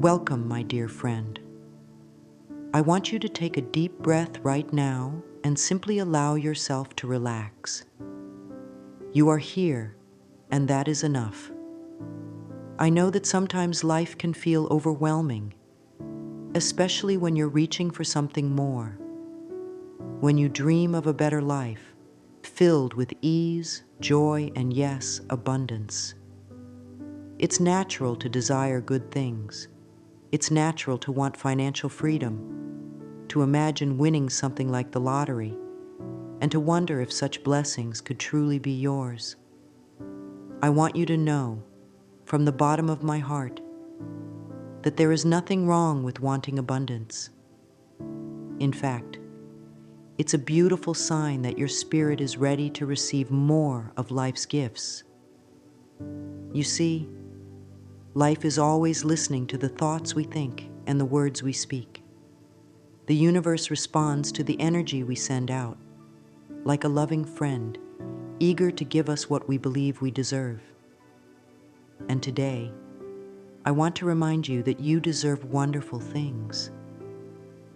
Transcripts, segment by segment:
Welcome, my dear friend. I want you to take a deep breath right now and simply allow yourself to relax. You are here, and that is enough. I know that sometimes life can feel overwhelming, especially when you're reaching for something more. When you dream of a better life, filled with ease, joy, and yes, abundance. It's natural to desire good things. It's natural to want financial freedom, to imagine winning something like the lottery, and to wonder if such blessings could truly be yours. I want you to know, from the bottom of my heart, that there is nothing wrong with wanting abundance. In fact, it's a beautiful sign that your spirit is ready to receive more of life's gifts. You see, life is always listening to the thoughts we think and the words we speak. The universe responds to the energy we send out, like a loving friend, eager to give us what we believe we deserve. And today, I want to remind you that you deserve wonderful things,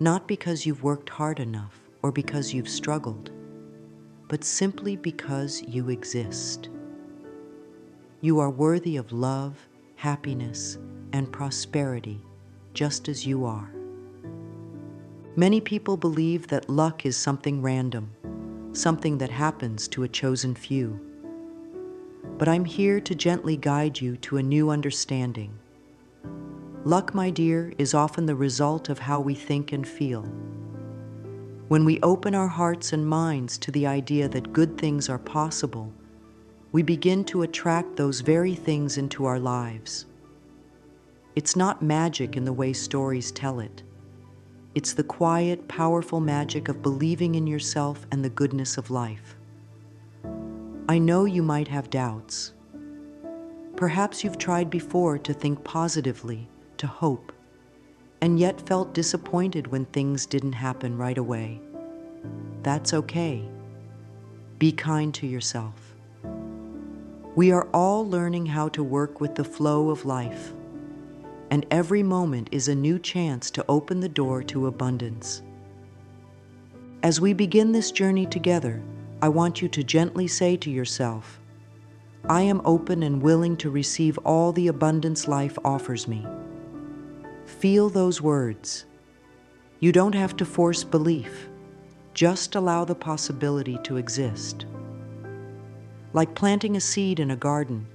not because you've worked hard enough or because you've struggled, but simply because you exist. You are worthy of love, happiness, and prosperity, just as you are. Many people believe that luck is something random, something that happens to a chosen few. But I'm here to gently guide you to a new understanding. Luck, my dear, is often the result of how we think and feel. When we open our hearts and minds to the idea that good things are possible, we begin to attract those very things into our lives. It's not magic in the way stories tell it. It's the quiet, powerful magic of believing in yourself and the goodness of life. I know you might have doubts. Perhaps you've tried before to think positively, to hope, and yet felt disappointed when things didn't happen right away. That's okay. Be kind to yourself. We are all learning how to work with the flow of life, and every moment is a new chance to open the door to abundance. As we begin this journey together, I want you to gently say to yourself, I am open and willing to receive all the abundance life offers me. Feel those words. You don't have to force belief. Just allow the possibility to exist. Like planting a seed in a garden,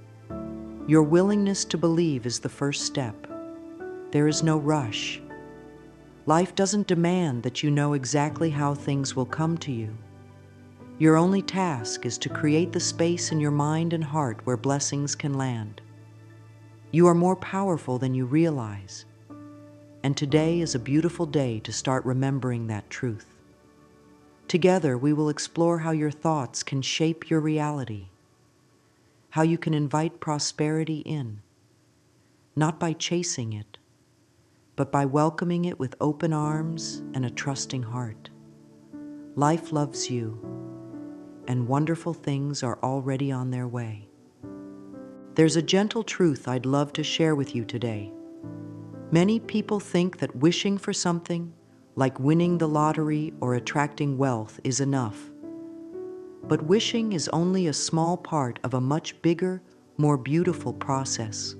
your willingness to believe is the first step. There is no rush. Life doesn't demand that you know exactly how things will come to you. Your only task is to create the space in your mind and heart where blessings can land. You are more powerful than you realize, and today is a beautiful day to start remembering that truth. Together, we will explore how your thoughts can shape your reality, how you can invite prosperity in, not by chasing it, but by welcoming it with open arms and a trusting heart. Life loves you, and wonderful things are already on their way. There's a gentle truth I'd love to share with you today. Many people think that wishing for something, like winning the lottery or attracting wealth, is enough. But wishing is only a small part of a much bigger, more beautiful process.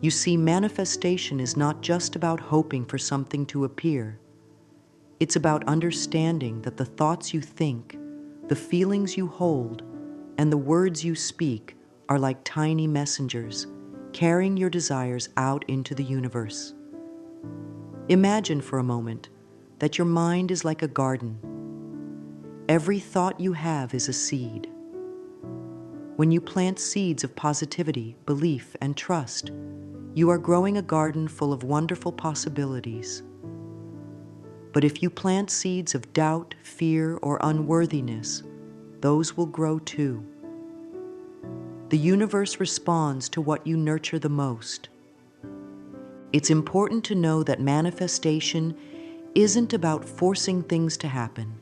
You see, manifestation is not just about hoping for something to appear. It's about understanding that the thoughts you think, the feelings you hold, and the words you speak are like tiny messengers, carrying your desires out into the universe. Imagine for a moment that your mind is like a garden. Every thought you have is a seed. When you plant seeds of positivity, belief, and trust, you are growing a garden full of wonderful possibilities. But if you plant seeds of doubt, fear, or unworthiness, those will grow too. The universe responds to what you nurture the most. It's important to know that manifestation isn't about forcing things to happen.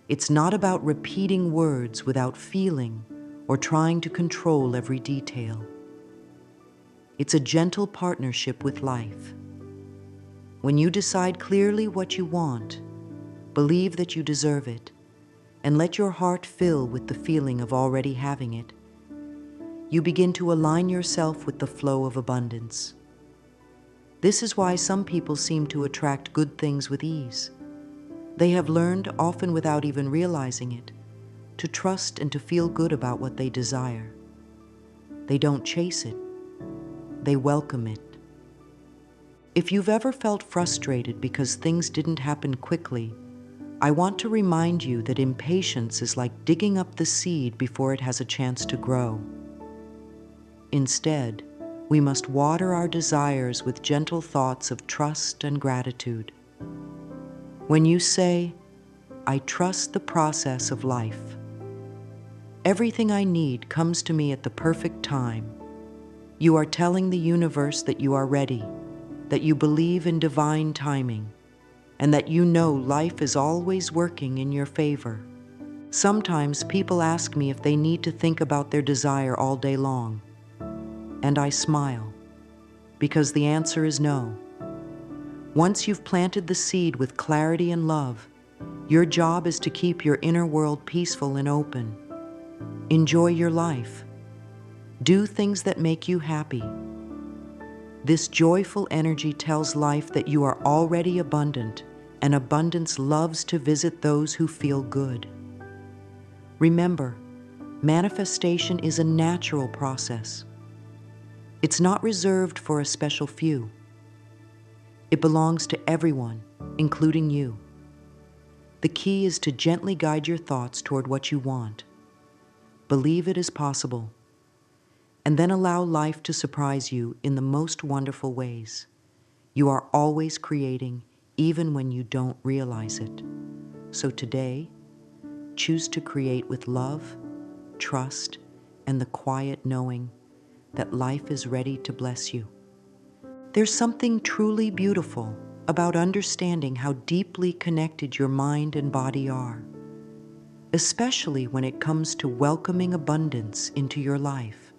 It's not about repeating words without feeling or trying to control every detail. It's a gentle partnership with life. When you decide clearly what you want, believe that you deserve it, and let your heart fill with the feeling of already having it, you begin to align yourself with the flow of abundance. This is why some people seem to attract good things with ease. They have learned, often without even realizing it, to trust and to feel good about what they desire. They don't chase it, they welcome it. If you've ever felt frustrated because things didn't happen quickly, I want to remind you that impatience is like digging up the seed before it has a chance to grow. Instead, we must water our desires with gentle thoughts of trust and gratitude. When you say, "I trust the process of life. Everything I need comes to me at the perfect time," you are telling the universe that you are ready, that you believe in divine timing, and that you know life is always working in your favor. Sometimes people ask me if they need to think about their desire all day long, and I smile, because the answer is no. Once you've planted the seed with clarity and love, your job is to keep your inner world peaceful and open. Enjoy your life. Do things that make you happy. This joyful energy tells life that you are already abundant, and abundance loves to visit those who feel good. Remember, manifestation is a natural process. It's not reserved for a special few. It belongs to everyone, including you. The key is to gently guide your thoughts toward what you want. Believe it is possible, and then allow life to surprise you in the most wonderful ways. You are always creating, even when you don't realize it. So today, choose to create with love, trust, and the quiet knowing that life is ready to bless you. There's something truly beautiful about understanding how deeply connected your mind and body are, especially when it comes to welcoming abundance into your life.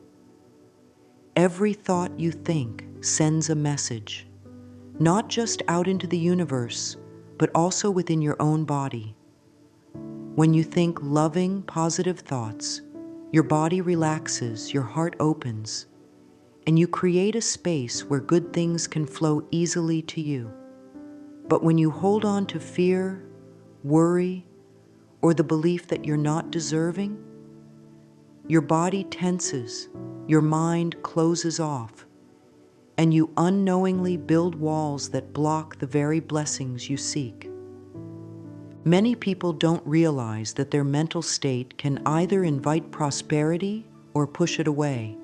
Every thought you think sends a message, not just out into the universe, but also within your own body. When you think loving, positive thoughts, your body relaxes, your heart opens, and you create a space where good things can flow easily to you. But when you hold on to fear, worry, or the belief that you're not deserving, your body tenses, your mind closes off, and you unknowingly build walls that block the very blessings you seek. Many people don't realize that their mental state can either invite prosperity or push it away.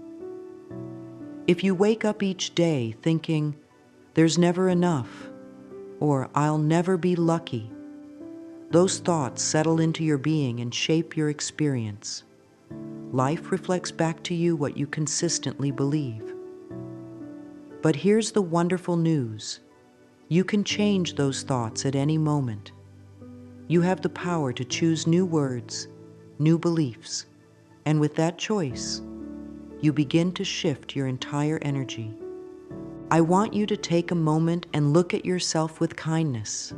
If you wake up each day thinking, "There's never enough," or "I'll never be lucky," those thoughts settle into your being and shape your experience. Life reflects back to you what you consistently believe. But here's the wonderful news. You can change those thoughts at any moment. You have the power to choose new words, new beliefs, and with that choice, you begin to shift your entire energy. I want you to take a moment and look at yourself with kindness.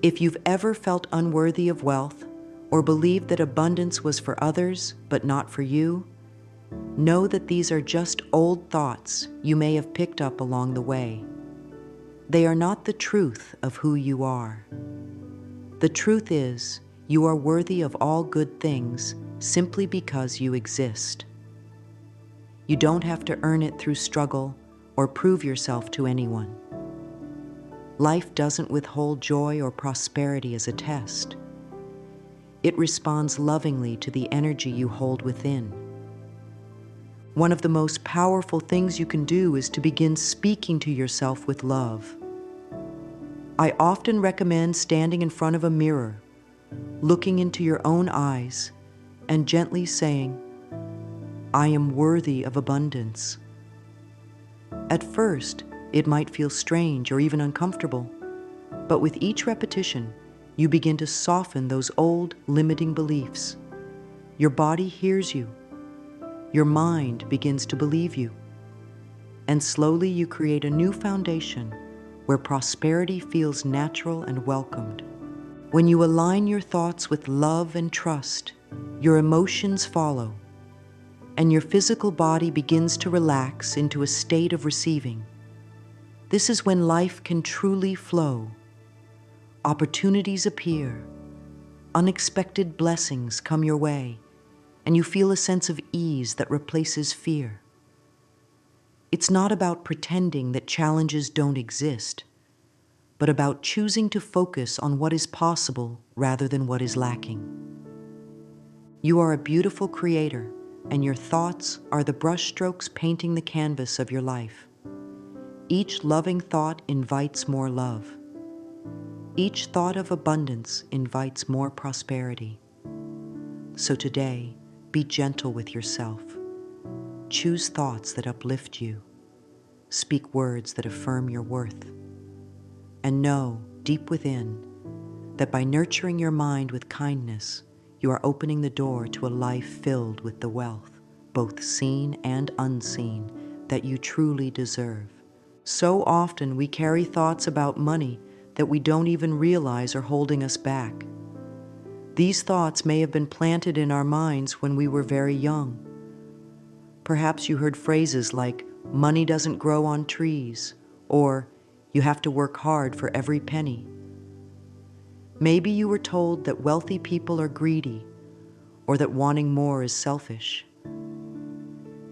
If you've ever felt unworthy of wealth or believed that abundance was for others but not for you, know that these are just old thoughts you may have picked up along the way. They are not the truth of who you are. The truth is, you are worthy of all good things simply because you exist. You don't have to earn it through struggle or prove yourself to anyone. Life doesn't withhold joy or prosperity as a test. It responds lovingly to the energy you hold within. One of the most powerful things you can do is to begin speaking to yourself with love. I often recommend standing in front of a mirror, looking into your own eyes, and gently saying, "I am worthy of abundance." At first, it might feel strange or even uncomfortable, but with each repetition, you begin to soften those old, limiting beliefs. Your body hears you. Your mind begins to believe you. and slowly you create a new foundation where prosperity feels natural and welcomed. When you align your thoughts with love and trust, your emotions follow, and your physical body begins to relax into a state of receiving. This is when life can truly flow. Opportunities appear, unexpected blessings come your way, and you feel a sense of ease that replaces fear. It's not about pretending that challenges don't exist, but about choosing to focus on what is possible rather than what is lacking. You are a beautiful creator, and your thoughts are the brushstrokes painting the canvas of your life. Each loving thought invites more love. Each thought of abundance invites more prosperity. So today, be gentle with yourself. Choose thoughts that uplift you. Speak words that affirm your worth. And know, deep within, that by nurturing your mind with kindness, you are opening the door to a life filled with the wealth, both seen and unseen, that you truly deserve. So often we carry thoughts about money that we don't even realize are holding us back. These thoughts may have been planted in our minds when we were very young. Perhaps you heard phrases like, "Money doesn't grow on trees," or "You have to work hard for every penny." Maybe you were told that wealthy people are greedy, or that wanting more is selfish.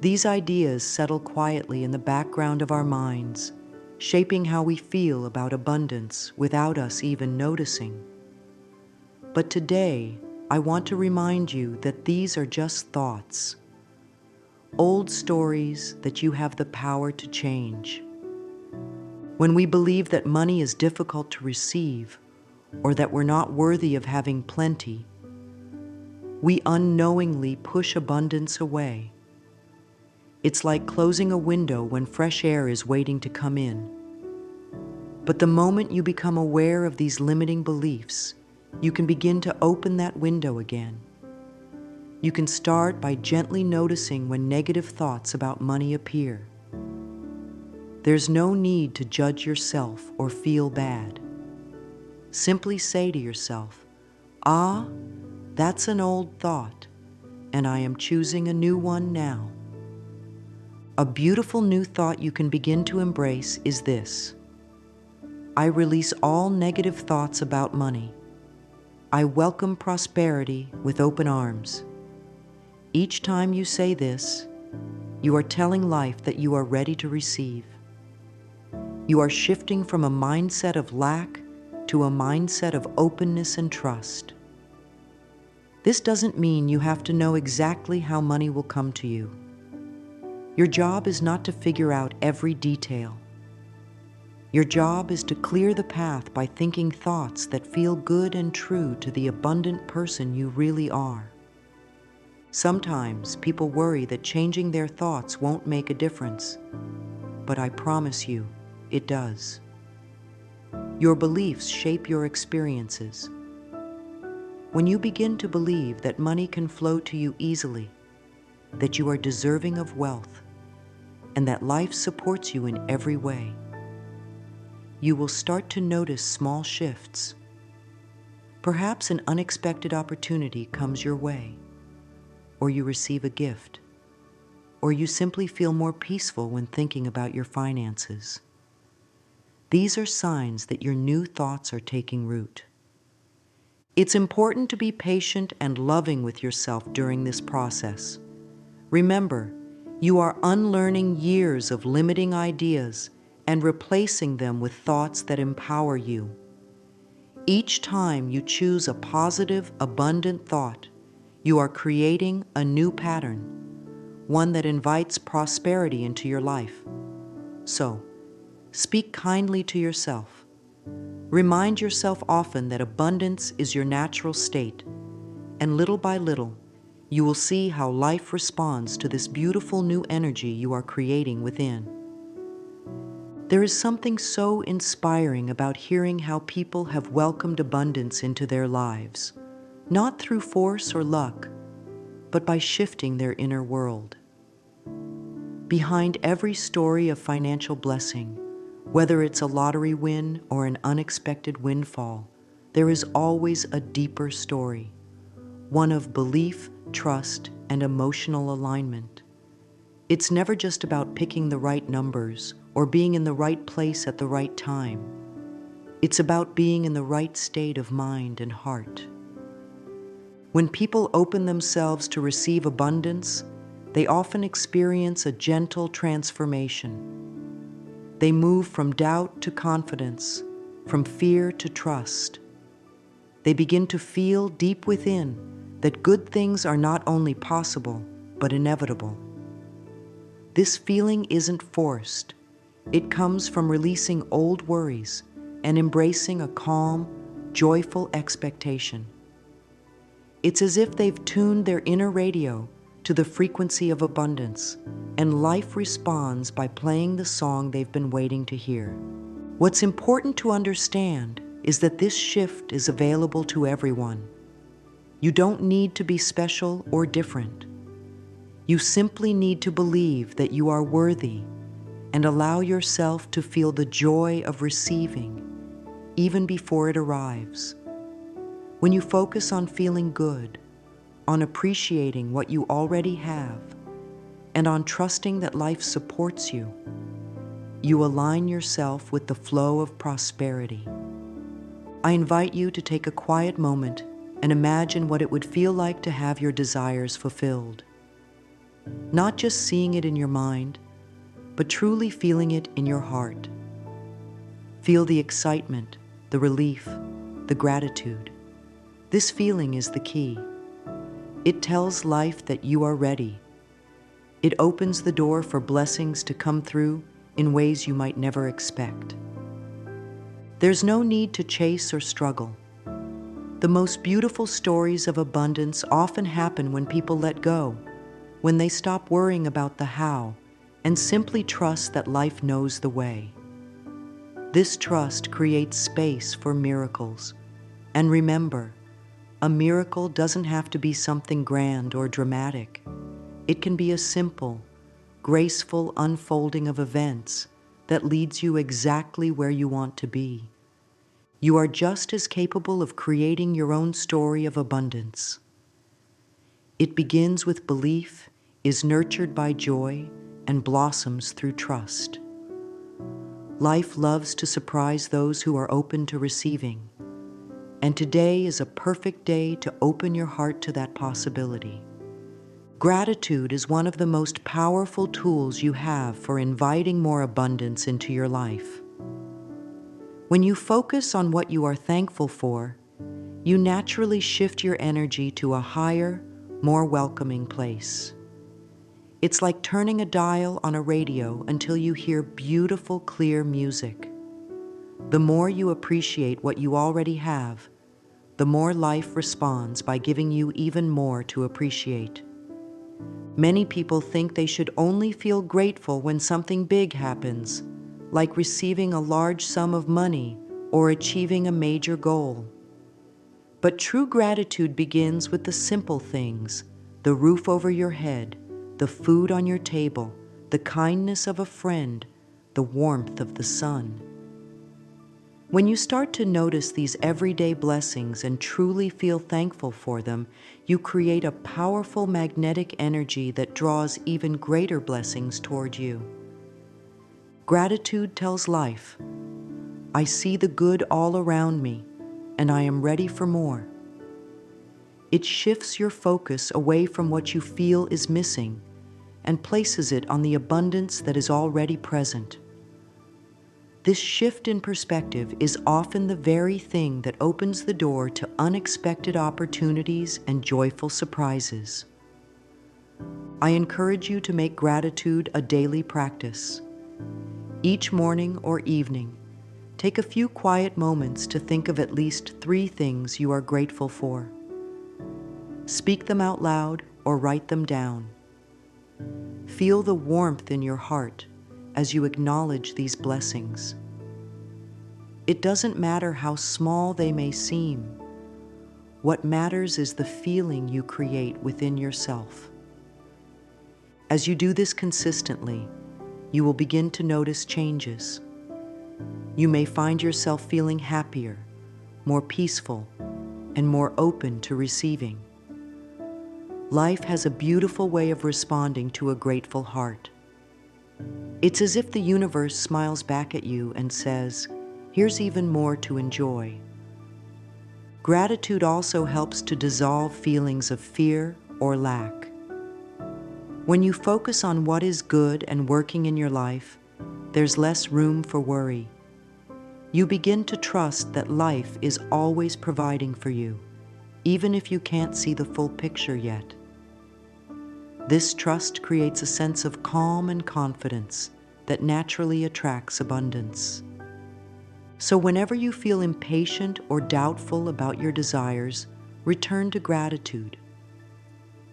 These ideas settle quietly in the background of our minds, shaping how we feel about abundance without us even noticing. But today, I want to remind you that these are just thoughts, old stories that you have the power to change. When we believe that money is difficult to receive, or that we're not worthy of having plenty, we unknowingly push abundance away. It's like closing a window when fresh air is waiting to come in. But the moment you become aware of these limiting beliefs, you can begin to open that window again. You can start by gently noticing when negative thoughts about money appear. There's no need to judge yourself or feel bad. Simply say to yourself, "Ah, that's an old thought, and I am choosing a new one now." A beautiful new thought you can begin to embrace is this: I release all negative thoughts about money. I welcome prosperity with open arms. Each time you say this, you are telling life that you are ready to receive. You are shifting from a mindset of lack to a mindset of openness and trust. This doesn't mean you have to know exactly how money will come to you. Your job is not to figure out every detail. Your job is to clear the path by thinking thoughts that feel good and true to the abundant person you really are. Sometimes people worry that changing their thoughts won't make a difference, but I promise you, it does. Your beliefs shape your experiences. When you begin to believe that money can flow to you easily, that you are deserving of wealth, and that life supports you in every way, you will start to notice small shifts. Perhaps an unexpected opportunity comes your way, or you receive a gift, or you simply feel more peaceful when thinking about your finances. These are signs that your new thoughts are taking root. It's important to be patient and loving with yourself during this process. Remember, you are unlearning years of limiting ideas and replacing them with thoughts that empower you. Each time you choose a positive, abundant thought, you are creating a new pattern, one that invites prosperity into your life. So, speak kindly to yourself. Remind yourself often that abundance is your natural state, and little by little, you will see how life responds to this beautiful new energy you are creating within. There is something so inspiring about hearing how people have welcomed abundance into their lives, not through force or luck, but by shifting their inner world. Behind every story of financial blessing, whether it's a lottery win or an unexpected windfall, there is always a deeper story, one of belief, trust, and emotional alignment. It's never just about picking the right numbers or being in the right place at the right time. It's about being in the right state of mind and heart. When people open themselves to receive abundance, they often experience a gentle transformation. They move from doubt to confidence, from fear to trust. They begin to feel deep within that good things are not only possible, but inevitable. This feeling isn't forced. It comes from releasing old worries and embracing a calm, joyful expectation. It's as if they've tuned their inner radio to the frequency of abundance, and life responds by playing the song they've been waiting to hear. What's important to understand is that this shift is available to everyone. You don't need to be special or different. You simply need to believe that you are worthy and allow yourself to feel the joy of receiving, even before it arrives. When you focus on feeling good, on appreciating what you already have, and on trusting that life supports you, you align yourself with the flow of prosperity. I invite you to take a quiet moment and imagine what it would feel like to have your desires fulfilled. Not just seeing it in your mind, but truly feeling it in your heart. Feel the excitement, the relief, the gratitude. This feeling is the key. It tells life that you are ready. It opens the door for blessings to come through in ways you might never expect. There's no need to chase or struggle. The most beautiful stories of abundance often happen when people let go, when they stop worrying about the how and simply trust that life knows the way. This trust creates space for miracles. And remember, a miracle doesn't have to be something grand or dramatic. It can be a simple, graceful unfolding of events that leads you exactly where you want to be. You are just as capable of creating your own story of abundance. It begins with belief, is nurtured by joy, and blossoms through trust. Life loves to surprise those who are open to receiving. And today is a perfect day to open your heart to that possibility. Gratitude is one of the most powerful tools you have for inviting more abundance into your life. When you focus on what you are thankful for, you naturally shift your energy to a higher, more welcoming place. It's like turning a dial on a radio until you hear beautiful, clear music. The more you appreciate what you already have, the more life responds by giving you even more to appreciate. Many people think they should only feel grateful when something big happens, like receiving a large sum of money or achieving a major goal. But true gratitude begins with the simple things: the roof over your head, the food on your table, the kindness of a friend, the warmth of the sun. When you start to notice these everyday blessings and truly feel thankful for them, you create a powerful magnetic energy that draws even greater blessings toward you. Gratitude tells life, I see the good all around me, and I am ready for more. It shifts your focus away from what you feel is missing and places it on the abundance that is already present. This shift in perspective is often the very thing that opens the door to unexpected opportunities and joyful surprises. I encourage you to make gratitude a daily practice. Each morning or evening, take a few quiet moments to think of at least 3 things you are grateful for. Speak them out loud or write them down. Feel the warmth in your heart as you acknowledge these blessings. It doesn't matter how small they may seem. What matters is the feeling you create within yourself. As you do this consistently, you will begin to notice changes. You may find yourself feeling happier, more peaceful, and more open to receiving. Life has a beautiful way of responding to a grateful heart. It's as if the universe smiles back at you and says, "Here's even more to enjoy." Gratitude also helps to dissolve feelings of fear or lack. When you focus on what is good and working in your life, there's less room for worry. You begin to trust that life is always providing for you, even if you can't see the full picture yet. This trust creates a sense of calm and confidence that naturally attracts abundance. So whenever you feel impatient or doubtful about your desires, return to gratitude.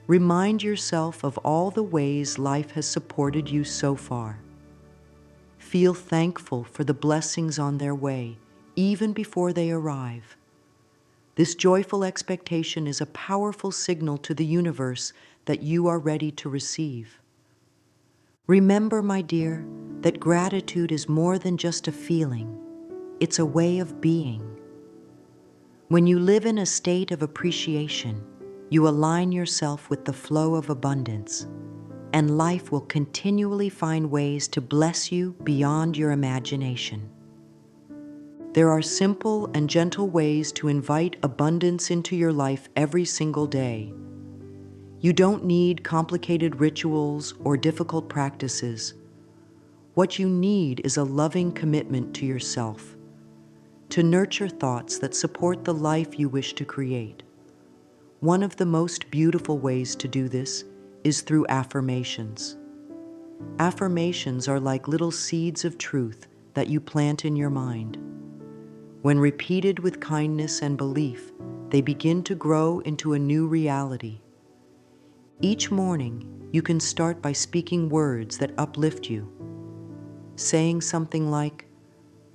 Remind yourself of all the ways life has supported you so far. Feel thankful for the blessings on their way, even before they arrive. This joyful expectation is a powerful signal to the universe that you are ready to receive. Remember, my dear, that gratitude is more than just a feeling. It's a way of being. When you live in a state of appreciation, you align yourself with the flow of abundance, and life will continually find ways to bless you beyond your imagination. There are simple and gentle ways to invite abundance into your life every single day. You don't need complicated rituals or difficult practices. What you need is a loving commitment to yourself, to nurture thoughts that support the life you wish to create. One of the most beautiful ways to do this is through affirmations. Affirmations are like little seeds of truth that you plant in your mind. When repeated with kindness and belief, they begin to grow into a new reality. Each morning, you can start by speaking words that uplift you. Saying something like,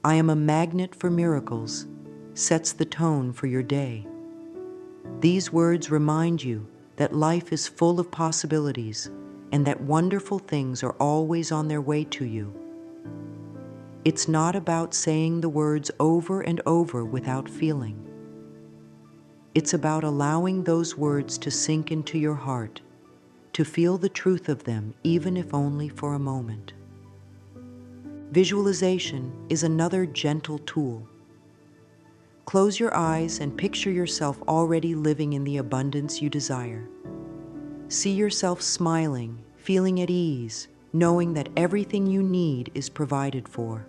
"I am a magnet for miracles," sets the tone for your day. These words remind you that life is full of possibilities and that wonderful things are always on their way to you. It's not about saying the words over and over without feeling. It's about allowing those words to sink into your heart, to feel the truth of them, even if only for a moment. Visualization is another gentle tool. Close your eyes and picture yourself already living in the abundance you desire. See yourself smiling, feeling at ease, knowing that everything you need is provided for.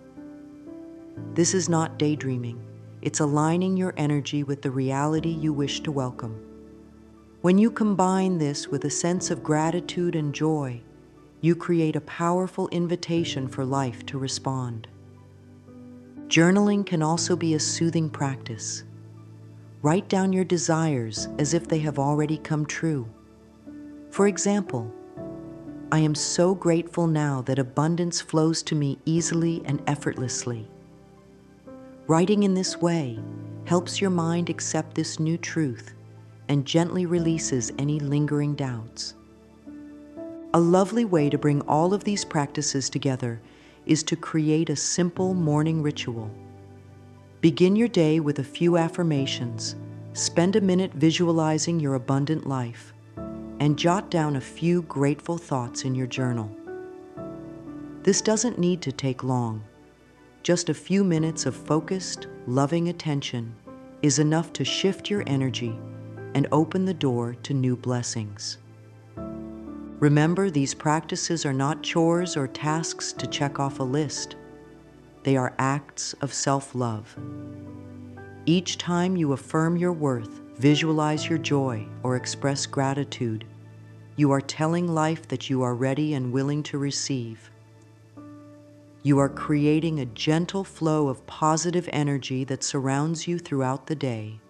This is not daydreaming. It's aligning your energy with the reality you wish to welcome. When you combine this with a sense of gratitude and joy, you create a powerful invitation for life to respond. Journaling can also be a soothing practice. Write down your desires as if they have already come true. For example, "I am so grateful now that abundance flows to me easily and effortlessly." Writing in this way helps your mind accept this new truth and gently releases any lingering doubts. A lovely way to bring all of these practices together is to create a simple morning ritual. Begin your day with a few affirmations, spend a minute visualizing your abundant life, and jot down a few grateful thoughts in your journal. This doesn't need to take long. Just a few minutes of focused, loving attention is enough to shift your energy and open the door to new blessings. Remember, these practices are not chores or tasks to check off a list. They are acts of self-love. Each time you affirm your worth, visualize your joy, or express gratitude, you are telling life that you are ready and willing to receive. You are creating a gentle flow of positive energy that surrounds you throughout the day.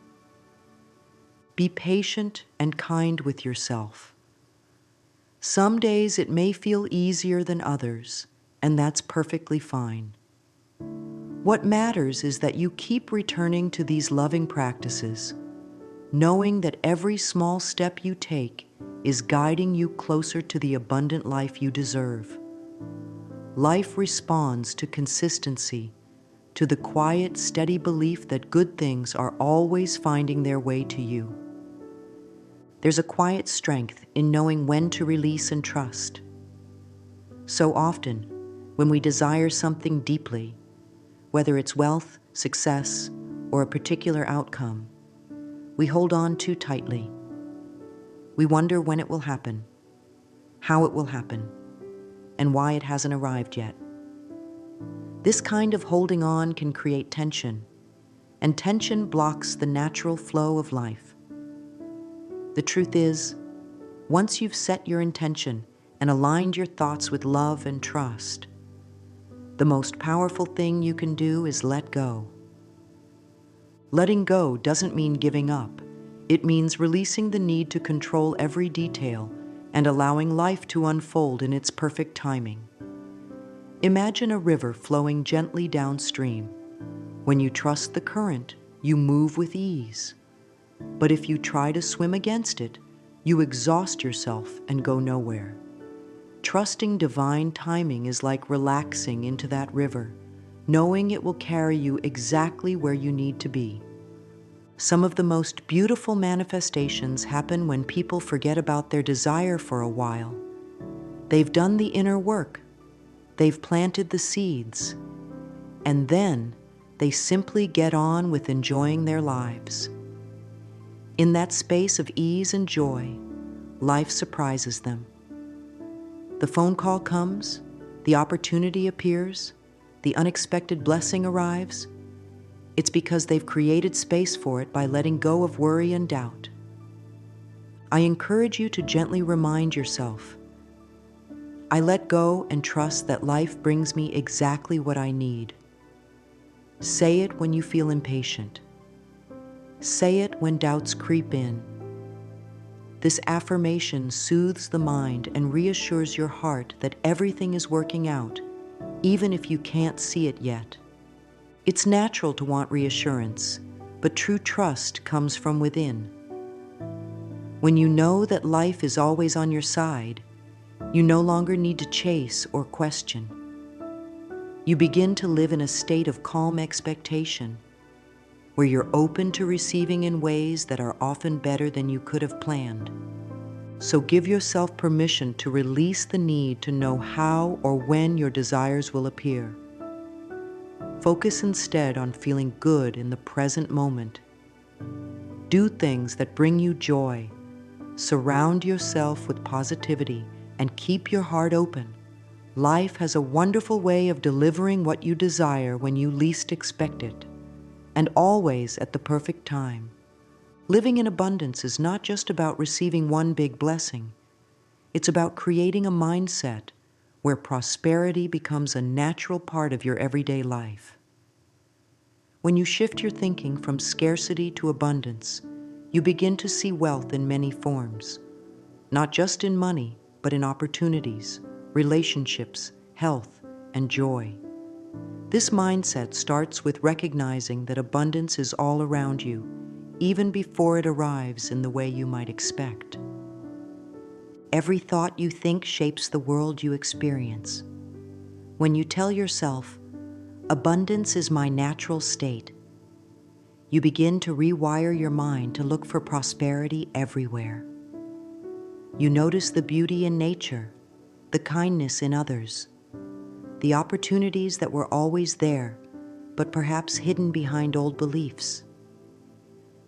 Be patient and kind with yourself. Some days it may feel easier than others, and that's perfectly fine. What matters is that you keep returning to these loving practices, knowing that every small step you take is guiding you closer to the abundant life you deserve. Life responds to consistency, to the quiet, steady belief that good things are always finding their way to you. There's a quiet strength in knowing when to release and trust. So often, when we desire something deeply, whether it's wealth, success, or a particular outcome, we hold on too tightly. We wonder when it will happen, how it will happen, and why it hasn't arrived yet. This kind of holding on can create tension, and tension blocks the natural flow of life. The truth is, once you've set your intention and aligned your thoughts with love and trust, the most powerful thing you can do is let go. Letting go doesn't mean giving up. It means releasing the need to control every detail and allowing life to unfold in its perfect timing. Imagine a river flowing gently downstream. When you trust the current, you move with ease. But if you try to swim against it, you exhaust yourself and go nowhere. Trusting divine timing is like relaxing into that river, knowing it will carry you exactly where you need to be. Some of the most beautiful manifestations happen when people forget about their desire for a while. They've done the inner work, they've planted the seeds, and then they simply get on with enjoying their lives. In that space of ease and joy, life surprises them. The phone call comes, the opportunity appears, the unexpected blessing arrives. It's because they've created space for it by letting go of worry and doubt. I encourage you to gently remind yourself, I let go and trust that life brings me exactly what I need. Say it when you feel impatient. Say it when doubts creep in. This affirmation soothes the mind and reassures your heart that everything is working out, even if you can't see it yet. It's natural to want reassurance, but true trust comes from within. When you know that life is always on your side, you no longer need to chase or question. You begin to live in a state of calm expectation, where you're open to receiving in ways that are often better than you could have planned. So give yourself permission to release the need to know how or when your desires will appear. Focus instead on feeling good in the present moment. Do things that bring you joy. Surround yourself with positivity and keep your heart open. Life has a wonderful way of delivering what you desire when you least expect it, and always at the perfect time. Living in abundance is not just about receiving one big blessing. It's about creating a mindset where prosperity becomes a natural part of your everyday life. When you shift your thinking from scarcity to abundance, you begin to see wealth in many forms, not just in money, but in opportunities, relationships, health, and joy. This mindset starts with recognizing that abundance is all around you, even before it arrives in the way you might expect. Every thought you think shapes the world you experience. When you tell yourself, abundance is my natural state, you begin to rewire your mind to look for prosperity everywhere. You notice the beauty in nature, the kindness in others, the opportunities that were always there, but perhaps hidden behind old beliefs.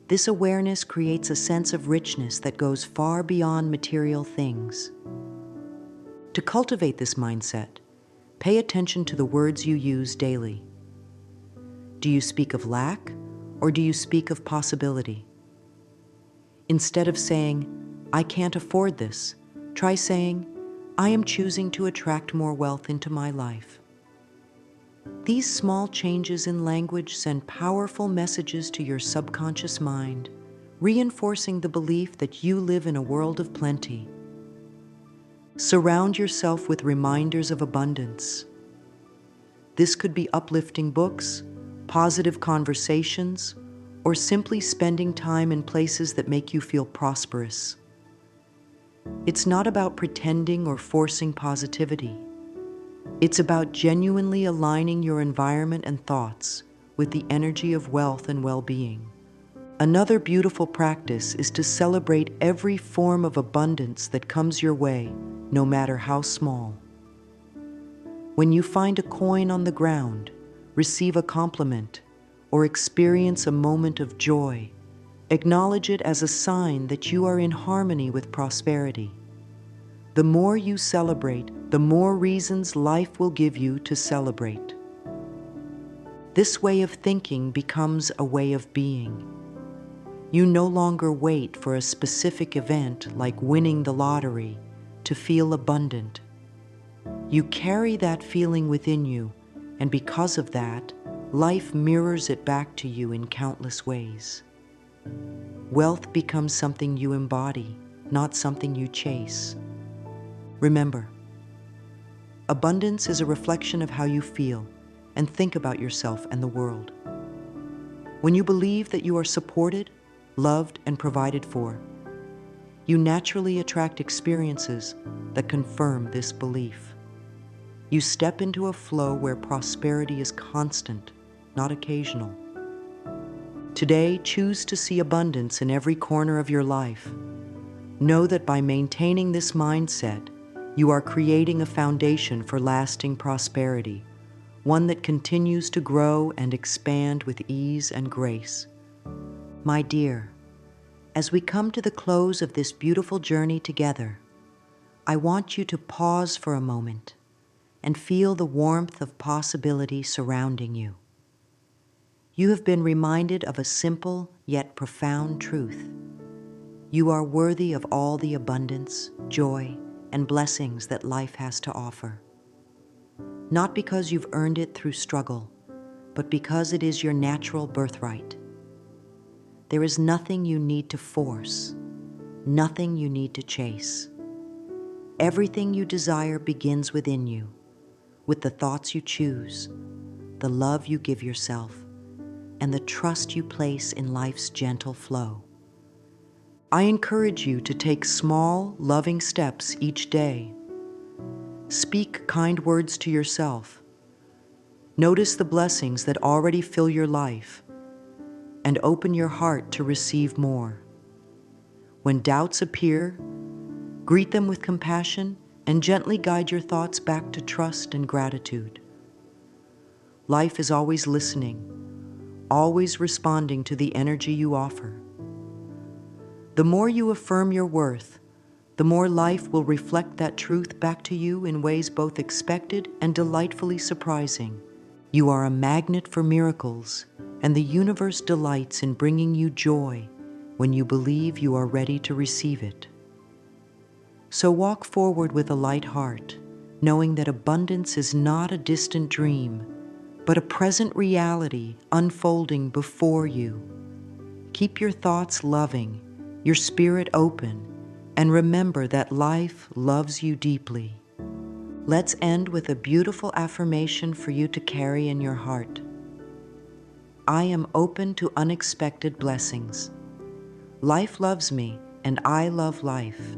This awareness creates a sense of richness that goes far beyond material things. To cultivate this mindset, pay attention to the words you use daily. Do you speak of lack, or do you speak of possibility? Instead of saying, I can't afford this, try saying, I am choosing to attract more wealth into my life. These small changes in language send powerful messages to your subconscious mind, reinforcing the belief that you live in a world of plenty. Surround yourself with reminders of abundance. This could be uplifting books, positive conversations, or simply spending time in places that make you feel prosperous. It's not about pretending or forcing positivity. It's about genuinely aligning your environment and thoughts with the energy of wealth and well-being. Another beautiful practice is to celebrate every form of abundance that comes your way, no matter how small. When you find a coin on the ground, receive a compliment, or experience a moment of joy, acknowledge it as a sign that you are in harmony with prosperity. The more you celebrate, the more reasons life will give you to celebrate. This way of thinking becomes a way of being. You no longer wait for a specific event like winning the lottery to feel abundant. You carry that feeling within you, and because of that, life mirrors it back to you in countless ways. Wealth becomes something you embody, not something you chase. Remember, abundance is a reflection of how you feel and think about yourself and the world. When you believe that you are supported, loved, and provided for, you naturally attract experiences that confirm this belief. You step into a flow where prosperity is constant, not occasional. Today, choose to see abundance in every corner of your life. Know that by maintaining this mindset, you are creating a foundation for lasting prosperity, one that continues to grow and expand with ease and grace. My dear, as we come to the close of this beautiful journey together, I want you to pause for a moment and feel the warmth of possibility surrounding you. You have been reminded of a simple yet profound truth. You are worthy of all the abundance, joy, and blessings that life has to offer. Not because you've earned it through struggle, but because it is your natural birthright. There is nothing you need to force, nothing you need to chase. Everything you desire begins within you, with the thoughts you choose, the love you give yourself, and the trust you place in life's gentle flow. I encourage you to take small, loving steps each day. Speak kind words to yourself. Notice the blessings that already fill your life, and open your heart to receive more. When doubts appear, greet them with compassion and gently guide your thoughts back to trust and gratitude. Life is always listening, always responding to the energy you offer. The more you affirm your worth, the more life will reflect that truth back to you in ways both expected and delightfully surprising. You are a magnet for miracles, and the universe delights in bringing you joy when you believe you are ready to receive it. So walk forward with a light heart, knowing that abundance is not a distant dream, but a present reality unfolding before you. Keep your thoughts loving, your spirit open, and remember that life loves you deeply. Let's end with a beautiful affirmation for you to carry in your heart. I am open to unexpected blessings. Life loves me, and I love life.